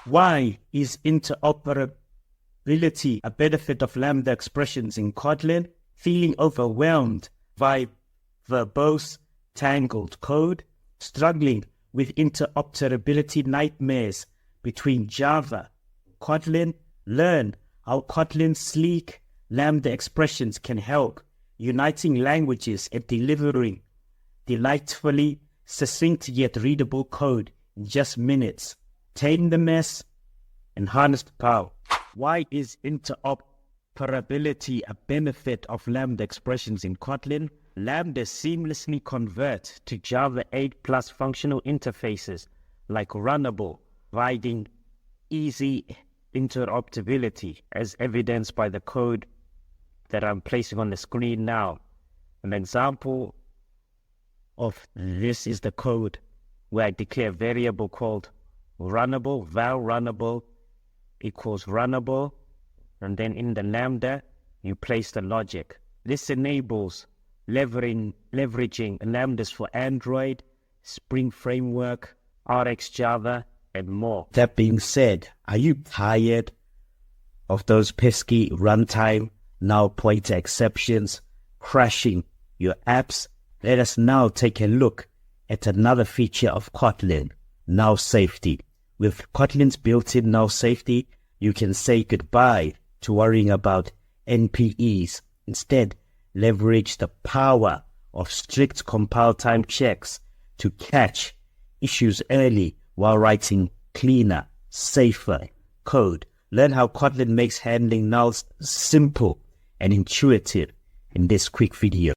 Why is interoperability a benefit of Lambda expressions in Kotlin? Feeling overwhelmed by verbose, tangled code? Struggling with interoperability nightmares between Java and Kotlin? Learn how Kotlin's sleek Lambda expressions can help uniting languages and delivering delightfully succinct yet readable code in just minutes. Tame the mess and harness the power. Why is interoperability a benefit of Lambda expressions in Kotlin? Lambda seamlessly convert to Java 8 plus functional interfaces like Runnable, providing easy interoperability as evidenced by the code that I'm placing on the screen now. An example of this is the code where I declare a variable called Runnable, val Runnable equals Runnable, and then in the Lambda, you place the logic. This enables leveraging Lambdas for Android, Spring Framework, RxJava, and more. That being said, are you tired of those pesky runtime null pointer exceptions crashing your apps? Let us now take a look at another feature of Kotlin, null safety. With Kotlin's built-in null safety, you can say goodbye to worrying about NPEs. Instead, leverage the power of strict compile time checks to catch issues early while writing cleaner, safer code. Learn how Kotlin makes handling nulls simple and intuitive in this quick video.